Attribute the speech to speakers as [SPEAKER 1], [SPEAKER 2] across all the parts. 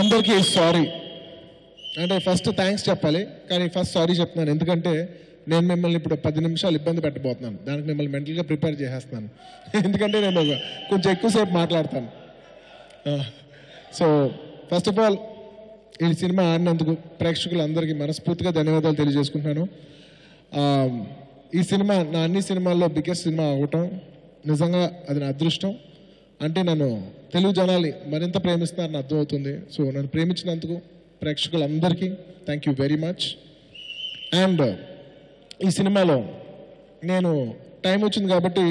[SPEAKER 1] అందరికీ సారీ అంటే first thanks చెప్పాలి, కానీ ఫస్ట్ సారీ చెప్తున్నాను. ఎందుకంటే నేను మిమ్మల్ని ఇప్పుడు 10 నిమిషాలు ఇబ్బంది పెట్టబోతున్నాను. దానికి మిమ్మల్ని మెంటల్గా ప్రిపేర్ చేసేస్తున్నాను. ఎందుకంటే నేను కొంచెం ఎక్కువసేపు మాట్లాడతాను. సో ఫస్ట్ ఆఫ్ ఆల్ ఈ సినిమా ఆడినందుకు ప్రేక్షకులందరికీ మనస్ఫూర్తిగా ధన్యవాదాలు తెలియజేసుకుంటున్నాను. ఈ సినిమా నా అన్ని సినిమాల్లో బిగ్గెస్ట్ సినిమా అవ్వటం నిజంగా అది నా అదృష్టం. అంటే నన్ను తెలుగు జనాలు మరింత ప్రేమిస్తున్నారని అర్థమవుతుంది. సో నన్ను ప్రేమించినందుకు ప్రేక్షకులందరికీ thank you very much. And ఈ సినిమాలో నేను టైం వచ్చింది కాబట్టి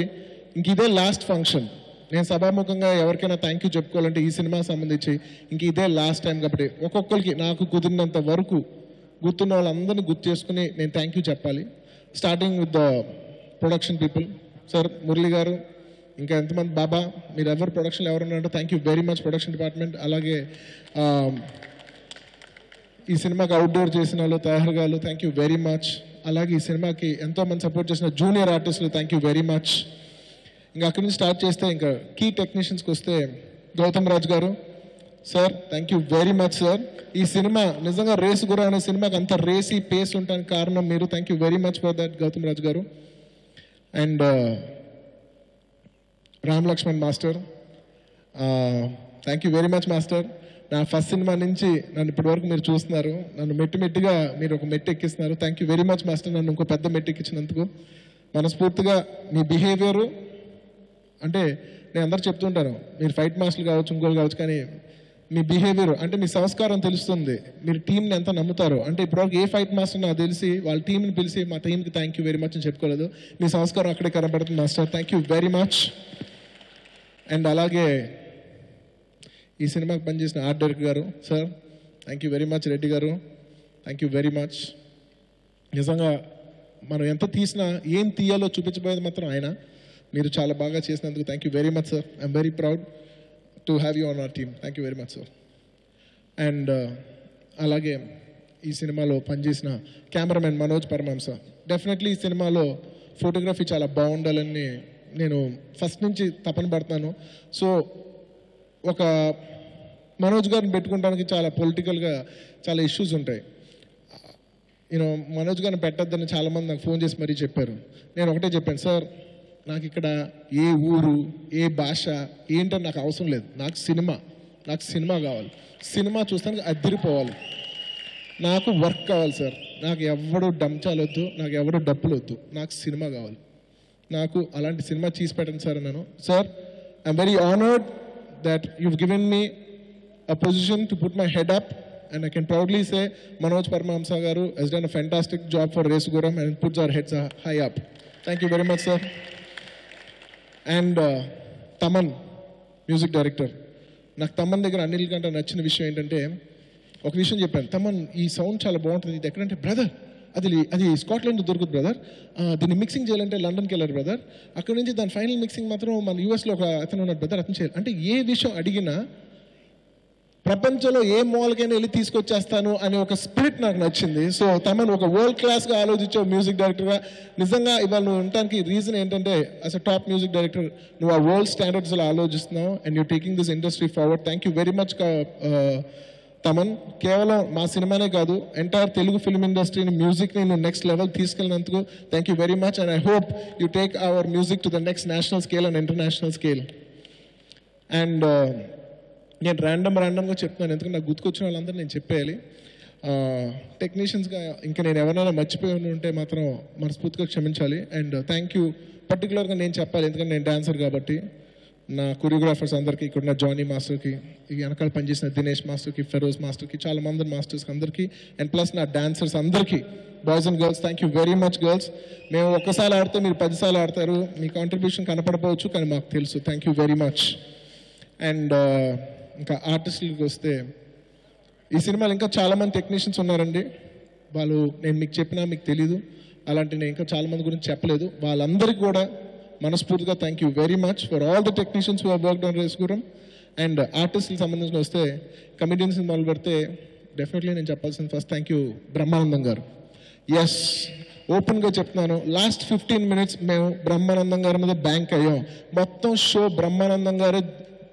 [SPEAKER 1] ఇంక ఇదే లాస్ట్ ఫంక్షన్. నేను సభాముఖంగా ఎవరికైనా థ్యాంక్ యూ చెప్పుకోవాలంటే ఈ సినిమాకి సంబంధించి ఇంక ఇదే లాస్ట్ టైం కాబట్టి ఒక్కొక్కరికి నాకు కుదిరినంత వరకు గుర్తున్న వాళ్ళందరినీ గుర్తు చేసుకుని నేను థ్యాంక్ యూ చెప్పాలి. Starting with the production people. Sir Murali garu, ఇంకా ఎంతమంది బాబా, మీరు ఎవరు ప్రొడక్షన్లో ఎవరున్నారంటే thank you very much production department. అలాగే ఈ సినిమాకి అవుట్డోర్ చేసిన వాళ్ళు తయారు గారు థ్యాంక్ యూ వెరీ మచ్. అలాగే ఈ సినిమాకి ఎంతోమంది సపోర్ట్ చేసిన జూనియర్ ఆర్టిస్టులు థ్యాంక్ యూ వెరీ మచ్. ఇంకా అక్కడి నుంచి స్టార్ట్ చేస్తే ఇంకా కీ టెక్నీషియన్స్కి వస్తే Gautam Raj garu sir thank you very much sir. ఈ సినిమా నిజంగా రేసు గుర్రం అనే సినిమాకి అంత రేసి పేస్ ఉండడానికి కారణం మీరు. Thank you very much for that Gautam Raj garu. And Ram Lakshman master thank you very much master. నా ఫస్ట్ సినిమా నుంచి నన్ను ఇప్పటివరకు మీరు చూస్తున్నారు, నన్ను మెట్టిగా మీరు ఒక మెట్టు ఎక్కిస్తున్నారు. Thank you very much master, నన్ను ఇంకో పెద్ద మెట్టు ఎక్కించినందుకు. మనస్ఫూర్తిగా మీ బిహేవియరు అంటే నేను అందరూ చెప్తుంటాను, మీరు ఫైట్ మాస్టర్లు కావచ్చు ఇంకోళ్ళు కావచ్చు, కానీ మీ బిహేవియర్ అంటే మీ సంస్కారం తెలుస్తుంది. మీరు టీంని ఎంత నమ్ముతారో. అంటే ఇప్పటివరకు ఏ ఫైట్ మాస్టర్ నాకు తెలిసి వాళ్ళ టీంని పిలిచి మా టీంకి థ్యాంక్ యూ వెరీ మచ్ అని చెప్పుకోలేదు. మీ సంస్కారం అక్కడే కనబడుతుంది master. Thank you very much. And అలాగే ఈ సినిమాకి పనిచేసిన ఆర్ట్ డైరెక్టర్ గారు sir thank you very much. Reddy గారు థ్యాంక్ యూ వెరీ మచ్. నిజంగా మనం ఎంత తీసినా ఏం తీయాలో చూపించబోయేది మాత్రం ఆయన. మీరు చాలా బాగా చేసినందుకు thank you very much sir. I'm very proud to have you on our team. Thank you very much sir. And అలాగే ఈ సినిమాలో పనిచేసిన కెమెరామెన్ మనోజ్ పరమహంస. డెఫినెట్లీ ఈ సినిమాలో ఫోటోగ్రఫీ చాలా బాగుండాలని నేను ఫస్ట్ నుంచి తపన పడుతున్నాను. సో ఒక మనోజ్ గారిని పెట్టుకోవడానికి చాలా పొలిటికల్గా చాలా ఇష్యూస్ ఉంటాయి. మనోజ్ గారిని పెట్టద్దని చాలామంది నాకు ఫోన్ చేసి మరీ చెప్పారు. నేను ఒకటే చెప్పాను, సార్ నాకు ఇక్కడ ఏ ఊరు ఏ భాష ఏంటని నాకు అవసరం లేదు. నాకు సినిమా కావాలి. సినిమా చూస్తానికి అద్దరిపోవాలి. నాకు వర్క్ కావాలి సార్. నాకు ఎవడు డంచాలు వద్దు, నాకు ఎవడు డబ్బులు వద్దు, నాకు సినిమా కావాలి. నాకు అలాంటి సినిమా చేసి పెట్టండి సార్ అన్నాను. Sir I'm very honoured that you've given me a position to put my head up, and I can proudly say Manoj Paramahamsa garu has done a fantastic job for Resuguram and puts our heads high up. Thank you very much sir. And Taman music director, నాకు తమన్ దగ్గర అన్నిటికంటే నచ్చిన విషయం ఏంటంటే ఒక విషయం చెప్పాను, తమన్ ఈ సౌండ్ చాలా బాగుంటుంది, ఇది ఎక్కడంటే బ్రదర్ అది స్కాట్లాండ్ దొరుకుతుంది బ్రదర్, దీన్ని మిక్సింగ్ చేయాలంటే లండన్కి వెళ్ళారు బ్రదర్, అక్కడ నుంచి దాని ఫైనల్ మిక్సింగ్ మాత్రం మన యూఎస్లో ఒక అతను ఉన్నాడు బ్రదర్, అతను చేయాలి. అంటే ఏ విషయం అడిగినా ప్రపంచంలో ఏ మూలకైనా వెళ్ళి తీసుకొచ్చేస్తాను అనే ఒక స్పిరిట్ నాకు నచ్చింది. సో తమను ఒక వరల్డ్ క్లాస్గా ఆలోచించే మ్యూజిక్ డైరెక్టర్గా నిజంగా ఇవాళ నువ్వు ఉండటానికి రీజన్ ఏంటంటే as a top music director నువ్వు ఆ వరల్డ్ స్టాండర్డ్స్లో ఆలోచిస్తున్నావు and you taking this industry forward. Thank you very much Thaman. కేవలం మా సినిమానే కాదు, ఎంటైర్ తెలుగు ఫిల్మ్ ఇండస్ట్రీని మ్యూజిక్ని నువ్వు నెక్స్ట్ లెవెల్ తీసుకెళ్ళినందుకు thank you very much. And I hope you take our music to the next national scale and international scale. And నేను ర్యాండమ్గా చెప్తున్నాను, ఎందుకంటే నాకు గుర్తుకొచ్చిన వాళ్ళందరూ నేను చెప్పేయాలి. టెక్నీషియన్స్గా ఇంకా నేను ఎవరైనా మర్చిపోయి ఉంటే మాత్రం మనస్ఫూర్తిగా క్షమించాలి. అండ్ థ్యాంక్ యూ పర్టికులర్గా నేను చెప్పాలి, ఎందుకంటే నేను డాన్సర్ కాబట్టి. నా కొరియోగ్రాఫర్స్ అందరికీ, ఇక్కడ ఉన్న జానీ మాస్టర్కి, ఈ వెనకాల పనిచేసిన దినేష్ మాస్టర్కి, ఫెరోజ్ మాస్టర్కి, చాలా మంది మాస్టర్స్కి అందరికీ, అండ్ ప్లస్ నా డాన్సర్స్ అందరికీ, boys and girls thank you very much. Girls మేము ఒక్కసారి ఆడితే మీరు 10 సార్లు ఆడతారు, మీ కాంట్రిబ్యూషన్ కనపడపోవచ్చు కానీ మాకు తెలుసు. Thank you very much. And ఇంకా ఆర్టిస్టులకి వస్తే ఈ సినిమాలో ఇంకా చాలామంది టెక్నీషియన్స్ ఉన్నారండి. వాళ్ళు నేను మీకు చెప్పినా మీకు తెలీదు, అలాంటి నేను ఇంకా చాలామంది గురించి చెప్పలేదు. వాళ్ళందరికీ కూడా మనస్ఫూర్తిగా thank you very much for all the technicians who have worked on Race Gurram. And ఆర్టిస్టులకు సంబంధించిన వస్తే కమెడియన్స్ మొదలు పెడితే డెఫినెట్లీ నేను చెప్పాల్సింది ఫస్ట్ థ్యాంక్ యూ బ్రహ్మానందం గారు. ఎస్, ఓపెన్గా చెప్తున్నాను, లాస్ట్ 15 minutes మేము బ్రహ్మానందం గారి మీద బ్యాంక్ అయ్యాం. మొత్తం షో బ్రహ్మానందం గారే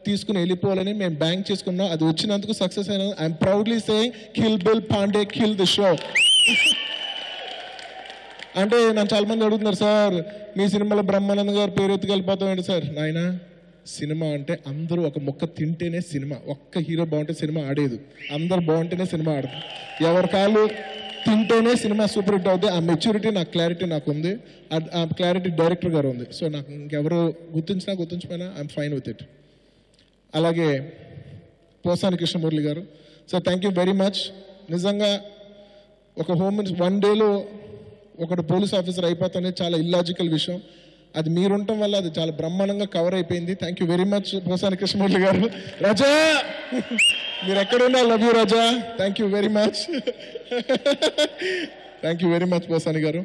[SPEAKER 1] తీసుకుని వెళ్ళిపోవాలని మేము బ్యాంక్ చేసుకున్నాం. అది వచ్చినందుకు సక్సెస్ అయినా I'm proudly saying kill bill Pandey kill the show. అంటే నన్ను చాలా మంది అడుగుతున్నారు, సార్ మీ సినిమాలో బ్రహ్మానంద్ గారు పేరు ఎత్తుకెళ్ళిపోతాం ఏంటి సార్? నాయన, సినిమా అంటే అందరూ ఒక మొక్క తింటేనే సినిమా. ఒక్క హీరో బాగుంటే సినిమా ఆడేది, అందరు బాగుంటేనే సినిమా ఆడదు. ఎవరి కాళ్ళు తింటేనే సినిమా సూపర్ హిట్ అవుతుంది. ఆ మెచ్యూరిటీ, నాకు క్లారిటీ నాకు ఉంది. ఆ క్లారిటీ డైరెక్టర్ గారు ఉంది. సో నాకు ఇంకెవరు గుర్తించినా గుర్తించిపోయినా ఐఎమ్ ఫైన్ విత్ ఇట్. అలాగే పోసాని కృష్ణమురళి గారు, sir thank you very much. నిజంగా ఒక హోమ్ మినిస్టర్ 1 డేలో ఒకటి పోలీస్ ఆఫీసర్ అయిపోతానే చాలా ఇల్లాజికల్ విషయం. అది మీరుండటం వల్ల అది చాలా బ్రహ్మాండంగా కవర్ అయిపోయింది. Thank you very much Posani Krishnamurali garu. Raja, మీరు ఎక్కడున్నా love you Raja. Thank you very much. Thank you very much Posani garu.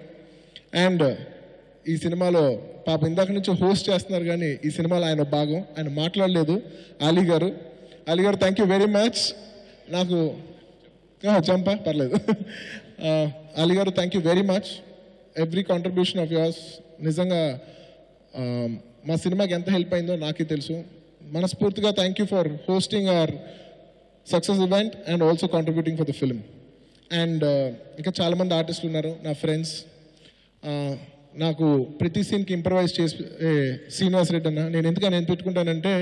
[SPEAKER 1] And ఈ సినిమాలో పాప ఇందాక నుంచి హోస్ట్ చేస్తున్నారు, కానీ ఈ సినిమాలో ఆయన భాగం, ఆయన మాట్లాడలేదు. అలీ గారు, థ్యాంక్ యూ వెరీ మచ్. నాకు చంపా పర్లేదు. అలీ గారు, thank you very much. Every contribution of yours నిజంగా మా సినిమాకి ఎంత హెల్ప్ అయిందో నాకే తెలుసు. మనస్ఫూర్తిగా thank you for hosting our success event and also contributing for the film. And ఇంకా చాలామంది ఆర్టిస్టులు ఉన్నారు, నా ఫ్రెండ్స్. నాకు ప్రతి సీన్కి ఇంప్రవైజ్ చేసి శ్రీనివాస్ రెడ్డి అన్న, నేను ఎందుకని పెట్టుకుంటానంటే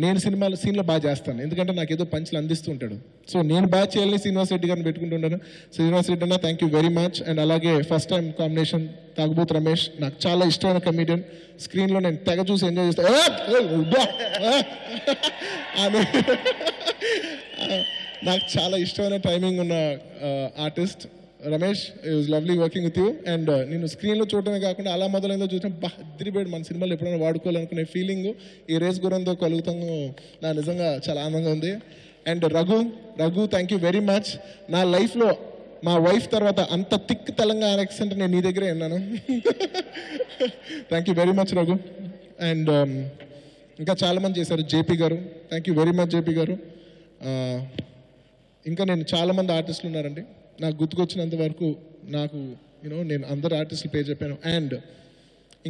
[SPEAKER 1] నేను సీన్లో బాగా చేస్తాను, ఎందుకంటే నాకు ఏదో పంచులు అందిస్తూ ఉంటాడు. సో నేను బాగా చేయాలని శ్రీనివాస్ రెడ్డి గారిని పెట్టుకుంటున్నాను. శ్రీనివాస్ రెడ్డి అన్న, thank you very much. And అలాగే ఫస్ట్ టైం కాంబినేషన్ తాగుబోతు రమేష్, నాకు చాలా ఇష్టమైన కమెడియన్. స్క్రీన్లో నేను తెగ చూసి ఎంజాయ్ చేస్తాను. నాకు చాలా ఇష్టమైన టైమింగ్ ఉన్న artist Ramesh. It was lovely working with you. And నేను స్క్రీన్లో చూడటమే కాకుండా అలా మొదలైందో చూసాం, అదిరిపోయాడు, మన సినిమాలో ఎప్పుడైనా వాడుకోవాలనుకునే ఫీలింగ్ ఈ రేస్ గురంతో కలుగుతాము. నా నిజంగా చాలా ఆనందంగా ఉంది. And Raghu, thank you very much. నా లైఫ్లో మా వైఫ్ తర్వాత అంత థిక్ తెలంగాణ యాక్సెంట్ నేను నీ దగ్గరే విన్నాను. Thank you very much Raghu. And ఇంకా చాలామంది చేశారు. జేపీ గారు, thank you very much JP గారు. ఇంకా నేను చాలామంది ఆర్టిస్టులు ఉన్నారండి, నాకు గుర్తుకొచ్చినంత వరకు. నాకు నేను అందరు ఆర్టిస్టులు పేరు చెప్పాను. అండ్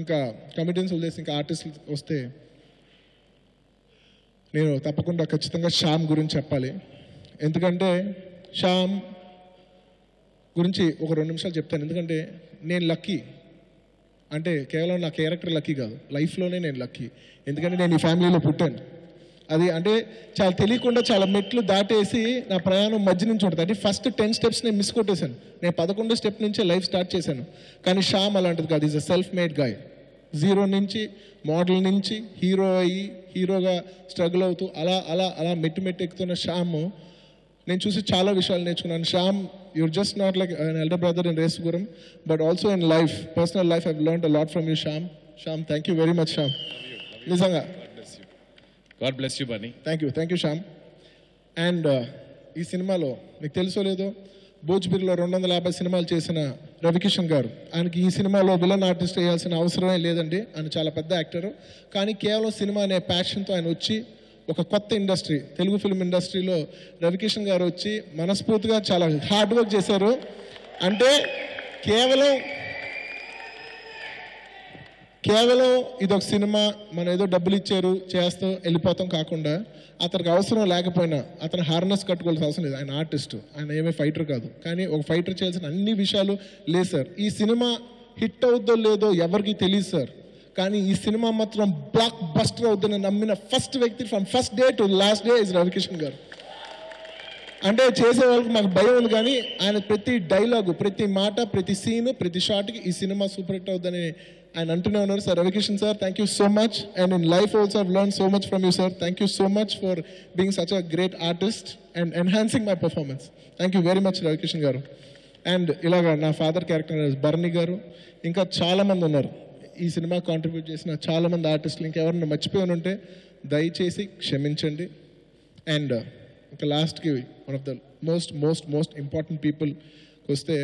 [SPEAKER 1] ఇంకా కమిటీన్స్ వదిలేసి ఇంకా ఆర్టిస్టులు వస్తే నేను తప్పకుండా ఖచ్చితంగా శ్యామ్ గురించి చెప్పాలి. ఎందుకంటే శ్యామ్ గురించి ఒక 2 నిమిషాలు చెప్తాను. ఎందుకంటే నేను లక్కీ, అంటే కేవలం నా క్యారెక్టర్ లక్కీ కాదు, లైఫ్లోనే నేను లక్కీ. ఎందుకంటే నేను ఈ ఫ్యామిలీలో పుట్టాను. అది అంటే చాలా తెలియకుండా చాలా మెట్లు దాటేసి నా ప్రయాణం మధ్య నుంచి ఉంటుంది. అంటే ఫస్ట్ 10 స్టెప్స్ నేను మిస్ కొట్టేశాను. నేను 11వ స్టెప్ నుంచే లైఫ్ స్టార్ట్ చేశాను. కానీ శ్యామ్ అలాంటిది కాదు. Is a self made guy. 0 నుంచి మోడల్ నుంచి హీరో అయ్యి హీరోగా స్ట్రగుల్ అవుతూ అలా అలా అలా మెట్టు ఎక్కుతున్న శ్యామ్ నేను చూసి చాలా విషయాలు నేర్చుకున్నాను. Shyam, you're just not like an elder brother in Race Gurram, but also in life, personal life. I've learned a lot from you Shyam. Thank you very much Shyam. నిజంగా
[SPEAKER 2] God bless you, Bunny.
[SPEAKER 1] Thank you Shyam. And ఈ సినిమాలో మీకు తెలుసో లేదో, భోజ్పూర్లో 250 సినిమాలు చేసిన రవికిషన్ గారు, ఆయనకి ఈ సినిమాలో విలన్ ఆర్టిస్ట్ వేయాల్సిన అవసరమే లేదండి. ఆయన చాలా పెద్ద యాక్టరు. కానీ కేవలం సినిమా అనే ప్యాషన్తో ఆయన వచ్చి ఒక కొత్త ఇండస్ట్రీ, తెలుగు ఫిల్మ్ ఇండస్ట్రీలో రవికిషన్ గారు వచ్చి మనస్ఫూర్తిగా చాలా హార్డ్ వర్క్ చేశారు. అంటే కేవలం ఇదొక సినిమా, మనం ఏదో డబ్బులు ఇచ్చారు చేస్తాం వెళ్ళిపోతాం కాకుండా, అతనికి అవసరం లేకపోయినా అతను హార్నెస్ కట్టుకోవాల్సిన అవసరం లేదు. ఆయన ఆర్టిస్ట్, ఆయన ఏమీ ఫైటర్ కాదు. కానీ ఒక ఫైటర్ చేయాల్సిన అన్ని విషయాలు లేదు సార్. ఈ సినిమా హిట్ అవుద్దో లేదో ఎవరికి తెలియదు సార్, కానీ ఈ సినిమా మాత్రం బ్లాక్ బస్టర్ అవుతుందని నమ్మిన ఫస్ట్ వ్యక్తి from first day to last day is Ravi Kishan గారు. అంటే చేసే వాళ్ళకి మాకు భయం ఉంది, కానీ ఆయన ప్రతి డైలాగు, ప్రతి మాట, ప్రతి సీన్, ప్రతి షాట్కి ఈ సినిమా సూపర్ హిట్ అవుతుందని ఆయన అంటూనే ఉన్నారు. Sir Ravi Kishan sir, thank you so much. And in life also I've learn so much from you sir. Thank you so much for being such a great artist and enhancing my performance. Thank you very much Ravi Kishan గారు. And ఇలాగా నా father character Bharani garu, ఇంకా చాలామంది ఉన్నారు ఈ cinema contribute చేసిన చాలామంది ఆర్టిస్టులు. ఇంకెవరైనా మర్చిపోయి ఉంటే దయచేసి క్షమించండి. అండ్ ఇంకా లాస్ట్కి one of the most important పీపుల్కి వస్తే,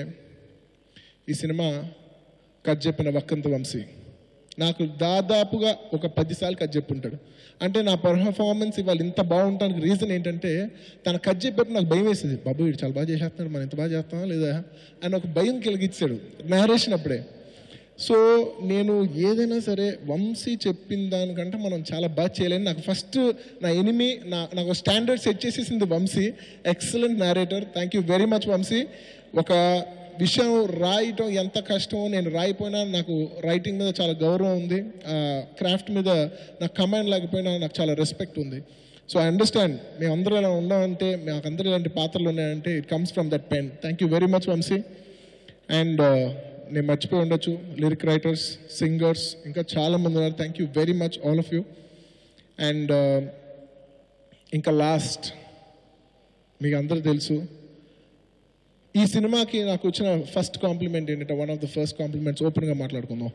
[SPEAKER 1] ఈ సినిమా కథ చెప్పిన వక్కంత వంశీ నాకు దాదాపుగా ఒక 10 సార్లు కథ చెప్పుంటాడు. అంటే నా పర్ఫార్మెన్స్ ఇవాళ ఇంత బాగుంటానికి రీజన్ ఏంటంటే, తన కథ చెప్పేప్పుడు నాకు భయం వేసింది. బాబు వీడు చాలా బాగా చేసేస్తున్నాడు, మనం ఎంత బాగా చేస్తామా లేదా అని ఒక భయం కలిగించాడు నేరేషన్ అప్పుడే. సో నేను ఏదైనా సరే వంశీ చెప్పిన దానికంటే మనం చాలా బాగా చేయలేని నాకు ఫస్ట్ నా ఎనిమి నాకు స్టాండర్డ్ సెట్ చేసేసింది Vamsi. Excellent narrator, thank you very much Vamsi. ఒక విషయం రాయటం ఎంత కష్టమో, నేను రాయిపోయినా నాకు రైటింగ్ మీద చాలా గౌరవం ఉంది, క్రాఫ్ట్ మీద నాకు కమాండ్ లేకపోయినా నాకు చాలా రెస్పెక్ట్ ఉంది. సో ఐ అండర్స్టాండ్ మేమందరూ ఇలా ఉన్నామంటే, మాకందరూ ఇలాంటి పాత్రలు ఉన్నాయంటే it comes from that pen. Thank you very much Vamsi. And నేను మర్చిపోయి ఉండొచ్చు, లిరిక్ రైటర్స్, సింగర్స్ ఇంకా చాలామంది ఉన్నారు. Thank you very much all of you. And ఇంకా లాస్ట్, మీకు అందరూ తెలుసు ఈ సినిమాకి నాకు వచ్చిన ఫస్ట్ కాంప్లిమెంట్ ఏంటంటే, one of the first compliments ఓపెన్గా మాట్లాడుకుందాం.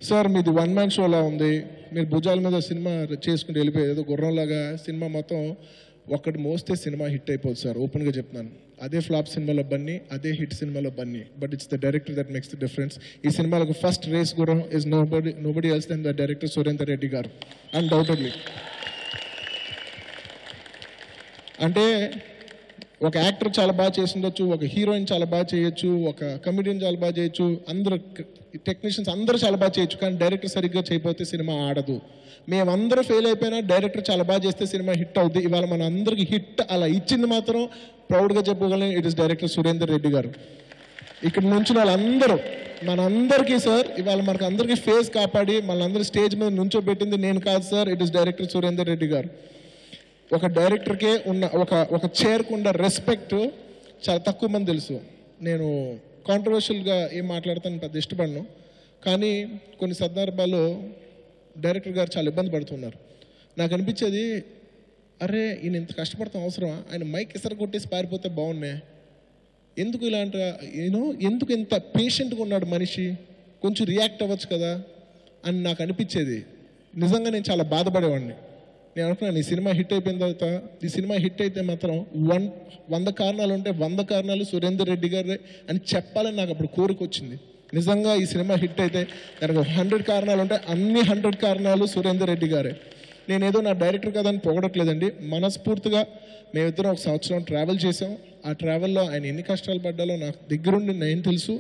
[SPEAKER 1] సార్ మీది వన్ మ్యాన్ షోలా ఉంది, మీరు భుజాల మీద సినిమా చేసుకుంటూ వెళ్ళిపోయేది ఏదో గుర్రంలాగా, సినిమా మొత్తం ఒక్కటి మోస్తే సినిమా హిట్ అయిపోతుంది సార్, ఓపెన్గా చెప్తున్నాను. అదే ఫ్లాప్ సినిమాలో బన్నీ, అదే హిట్ సినిమాలో Bunny, but it's the director that makes the difference. ఈ సినిమాలకు first Race Gurram is nobody else then the director Surender Reddy garu, undoubtedly. అంటే ఒక యాక్టర్ చాలా బాగా చేస్తుండొచ్చు, ఒక హీరోయిన్ చాలా బాగా చేయొచ్చు, ఒక కమెడియన్ చాలా బాగా చేయొచ్చు, అందరూ టెక్నీషియన్స్ అందరూ చాలా బాగా చేయొచ్చు, కానీ డైరెక్టర్ సరిగ్గా చేయకపోతే సినిమా ఆడదు. మేమందరూ ఫెయిల్ అయిపోయినా డైరెక్టర్ చాలా బాగా చేస్తే సినిమా హిట్ అవుద్ది. ఇవాళ మన అందరికి హిట్ అలా ఇచ్చింది మాత్రం ప్రౌడ్గా చెప్పుకోగలం, it is director Surender Reddy garu. ఇక్కడ నుంచి వాళ్ళందరూ మనందరికీ సార్, ఇవాళ మనకు అందరికీ ఫేస్ కాపాడి మనందరూ స్టేజ్ మీద నుంచోబెట్టింది నేను కాదు sir, it is director Surender Reddy గారు. ఒక డైరెక్టర్కే ఉన్న ఒక చైర్కు ఉన్న రెస్పెక్ట్ చాలా తక్కువ మంది తెలుసు. నేను కాంట్రవర్షియల్గా ఏం మాట్లాడతాను పెద్ద ఇష్టపడను, కానీ కొన్ని సందర్భాల్లో డైరెక్టర్ గారు చాలా ఇబ్బంది పడుతున్నారు. నాకు అనిపించేది, అరే ఈయన ఇంత కష్టపడతాం అవసరమా, ఆయన మైక్ ఇసర కొట్టేసి పారిపోతే బాగున్నాయి, ఎందుకు ఇలాంటి ఎందుకు ఇంత పేషెంట్గా ఉన్నాడు మనిషి, కొంచెం రియాక్ట్ అవ్వచ్చు కదా అని నాకు అనిపించేది. నిజంగా నేను చాలా బాధపడేవాడిని. నేను అనుకున్నాను ఈ సినిమా హిట్ అయిపోయిన తర్వాత, ఈ సినిమా హిట్ అయితే మాత్రం 100 కారణాలు ఉంటే 100 కారణాలు సురేందర్ రెడ్డి గారే అని చెప్పాలని నాకు అప్పుడు కోరిక వచ్చింది. నిజంగా ఈ సినిమా హిట్ అయితే దానికి 100 కారణాలు ఉంటే అన్ని 100 కారణాలు సురేందర్ రెడ్డి గారే. నేనేదో నా డైరెక్టర్ కదా అని పొగడట్లేదండి, మనస్ఫూర్తిగా మేమిద్దరం ఒక సంవత్సరం ట్రావెల్ చేసాం. ఆ ట్రావెల్లో ఆయన ఎన్ని కష్టాలు పడ్డాలో నాకు దగ్గరుండి నేను తెలుసు.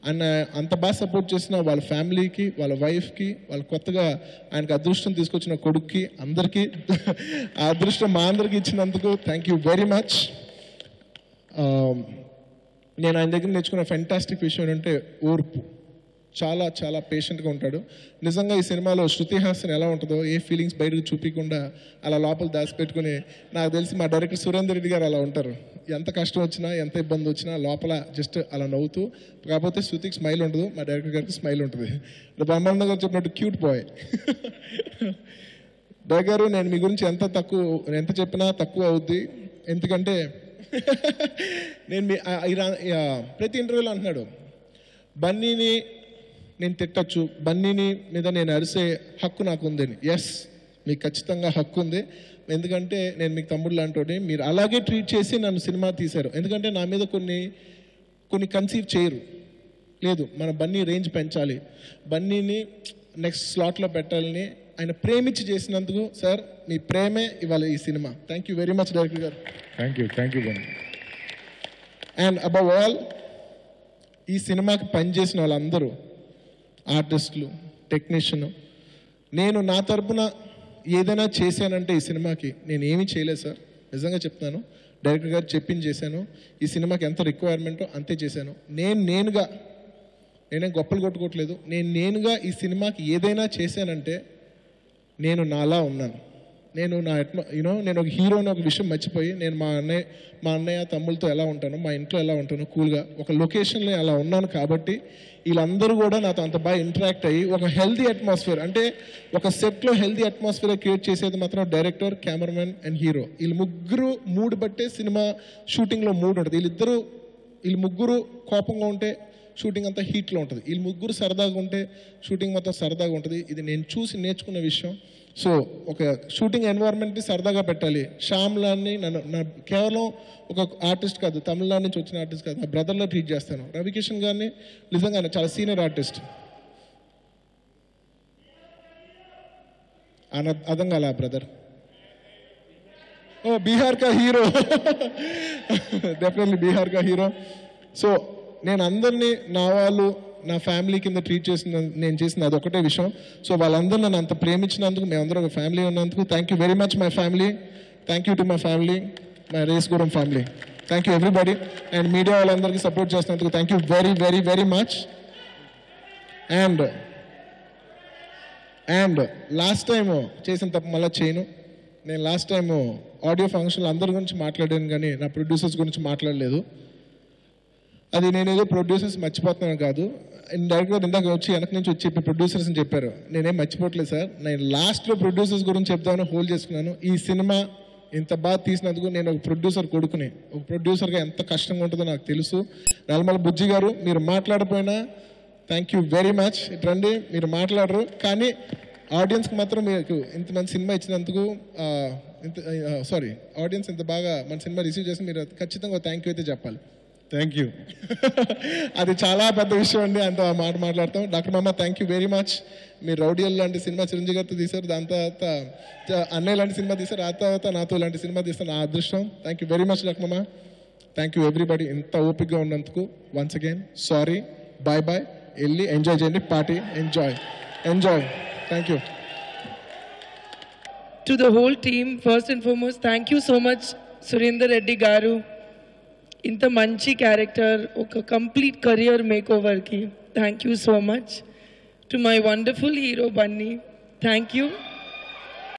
[SPEAKER 1] ఆయన అంత బాగా సపోర్ట్ చేసిన వాళ్ళ ఫ్యామిలీకి, వాళ్ళ వైఫ్కి, వాళ్ళ కొత్తగా ఆయనకు అదృష్టం తీసుకొచ్చిన కొడుక్కి, అందరికీ ఆ అదృష్టం మా అందరికీ ఇచ్చినందుకు థ్యాంక్ యూ వెరీ మచ్. నేను ఆయన దగ్గర నేర్చుకున్న ఫెంటాస్టిక్ విషయం ఏంటంటే ఓర్పు. చాలా చాలా పేషెంట్గా ఉంటాడు. నిజంగా ఈ సినిమాలో శృతి హాసన్ ఎలా ఉంటుందో, ఏ ఫీలింగ్స్ బయటకు చూపించకుండా అలా లోపల దాచిపెట్టుకుని, నాకు తెలిసి మా డైరెక్టర్ సురేందర్ రెడ్డి గారు అలా ఉంటారు. ఎంత కష్టం వచ్చినా, ఎంత ఇబ్బంది వచ్చినా లోపల జస్ట్ అలా నవ్వుతూ, కాకపోతే శృతికి స్మైల్ ఉండదు, మా డైరెక్టర్ గారికి స్మైల్ ఉంటుంది. బ్రహ్మానంద గారు చెప్పినట్టు క్యూట్ బాయ్. డైరెక్టర్ గారు, నేను మీ గురించి ఎంత చెప్పినా తక్కువ అవుద్ది, ఎందుకంటే నేను ప్రతి ఇంటర్వ్యూలో అంటున్నాడు, బన్నీని నేను తిట్టచ్చు, బన్నీని మీద నేను అరిసే హక్కు నాకు ఉందని. ఎస్, మీకు ఖచ్చితంగా హక్కు ఉంది, ఎందుకంటే నేను మీకు తమ్ముడు లాంటి, మీరు అలాగే ట్రీట్ చేసి నన్ను సినిమా తీశారు. ఎందుకంటే నా మీద కొన్ని కన్సీవ్ చేయరు, లేదు మన బన్నీ రేంజ్ పెంచాలి, బన్నీని నెక్స్ట్ స్లాట్లో పెట్టాలని ఆయన ప్రేమించి చేసినందుకు సార్, మీ ప్రేమే ఇవాళ ఈ సినిమా. Thank you very much director garu.
[SPEAKER 2] Thank you Bunny.
[SPEAKER 1] And above all, ఈ సినిమాకి పనిచేసిన వాళ్ళందరూ ఆర్టిస్టులు, టెక్నీషియన్, నేను నా తరపున ఏదైనా చేశానంటే ఈ సినిమాకి నేను ఏమీ చేయలేదు సార్, నిజంగా చెప్తాను. డైరెక్టర్ గారు చెప్పింది చేశాను. ఈ సినిమాకి ఎంత రిక్వైర్మెంటో అంతే చేశాను. నేనేం గొప్పలు కొట్టుకోవట్లేదు. నేనుగా ఈ సినిమాకి ఏదైనా చేశానంటే నేను నాలా ఉన్నాను. నేను నేను ఒక హీరోని ఒక విషయం మర్చిపోయి, నేను మా అన్నయ్య తమ్ముళ్ళతో ఎలా ఉంటాను, మా ఇంట్లో ఎలా ఉంటాను కూల్గా, ఒక లొకేషన్లో అలా ఉన్నాను. కాబట్టి వీళ్ళందరూ కూడా నాతో అంత బాగా ఇంటరాక్ట్ అయ్యి ఒక హెల్దీ అట్మాస్ఫియర్, అంటే ఒక సెట్లో హెల్దీ అట్మాస్ఫియర్ క్రియేట్ చేసేది మాత్రం డైరెక్టర్, కెమెరామెన్ అండ్ హీరో. వీళ్ళు ముగ్గురు మూడు బట్టే సినిమా షూటింగ్లో మూడు ఉంటుంది. వీళ్ళు ముగ్గురు కోపంగా ఉంటే షూటింగ్ అంతా హీట్లో ఉంటుంది. వీళ్ళు ముగ్గురు సరదాగా ఉంటే షూటింగ్ మొత్తం సరదాగా ఉంటుంది. ఇది నేను చూసి నేర్చుకున్న విషయం. సో ఒక షూటింగ్ ఎన్వైర్న్మెంట్ని సరదాగా పెట్టాలి. శ్యామ్లాన్ని నా కేవలం ఒక ఆర్టిస్ట్ కాదు, తమిళనాడు నుంచి వచ్చిన ఆర్టిస్ట్ కాదు, నా బ్రదర్లో ట్రీట్ చేస్తాను. రవికిషన్ గారిని నిజంగా చాలా సీనియర్ ఆర్టిస్ట్, అర్థం కాల బ్రదర్. ఓ బీహార్ కా హీరో, డెఫినెట్లీ బీహార్ కా హీరో. సో నేను అందరినీ నా వాళ్ళు, నా ఫ్యామిలీ కింద ట్రీట్ చేసిన నేను చేసిన అదొకటే విషయం. సో వాళ్ళందరూ నన్ను అంత ప్రేమించినందుకు, మేమందరం ఒక ఫ్యామిలీ ఉన్నందుకు thank you very much my family. Thank you to my family, my రేస్గూడెం family. Thank you everybody. And media వాళ్ళందరికీ సపోర్ట్ చేసినందుకు thank you very very very much. And last time చేసిన తప్పు మళ్ళీ చేయను. నేను లాస్ట్ టైం ఆడియో ఫంక్షన్లో అందరి గురించి మాట్లాడాను కానీ నా ప్రొడ్యూసర్స్ గురించి మాట్లాడలేదు. అది నేను ఏదో ప్రొడ్యూసర్స్ మర్చిపోతున్నాను కాదు, డైరెక్ట్గా ఇందాక వచ్చి వెనక నుంచి వచ్చి చెప్పి ప్రొడ్యూసర్స్ అని చెప్పారు. నేనేం మర్చిపోవట్లేదు సార్. నేను లాస్ట్లో ప్రొడ్యూసర్స్ గురించి చెప్తామని హోల్డ్ చేసుకున్నాను. ఈ సినిమా ఇంత బాగా తీసినందుకు నేను ఒక ప్రొడ్యూసర్ కొడుకుని, ఒక ప్రొడ్యూసర్గా ఎంత కష్టంగా ఉంటుందో నాకు తెలుసు. నల్లమల బుజ్జి గారు, మీరు మాట్లాడపోయినా థ్యాంక్ యూ వెరీ మచ్. ఇట్రండి, మీరు మాట్లాడరు కానీ ఆడియన్స్కి మాత్రం మీకు ఇంత మంచి సినిమా ఇచ్చినందుకు సారీ ఆడియన్స్ ఇంత బాగా మన సినిమా రిసీవ్ చేసి మీరు ఖచ్చితంగా థ్యాంక్ యూ అయితే చెప్పాలి.
[SPEAKER 3] Thank you.
[SPEAKER 1] అది చాలా పెద్ద విషయం అండి, అంత మాట మాట్లాడతాం. డాక్టర్ మామ థ్యాంక్ యూ వెరీ మచ్. మీరు రౌడియల్ లాంటి సినిమా చిరంజీవి గారితో తీశారు, దాని తర్వాత అన్నయ్య లాంటి సినిమా తీశారు, ఆ తర్వాత నాతో లాంటి సినిమా తీస్తారు, నా అదృష్టం. Thank you very much doctor మామ. థ్యాంక్ యూ ఎవ్రీబడి ఇంత ఓపిక్గా ఉన్నందుకు. Once again sorry, bye bye. వెళ్ళి ఎంజాయ్ చేయండి, party enjoy. Thank you.
[SPEAKER 4] To the whole team, first and foremost, thank you so much, Surinder Reddy garu. Inta manchi character, oka complete career makeover ki. Thank you so much. To my wonderful hero Bunny, thank you.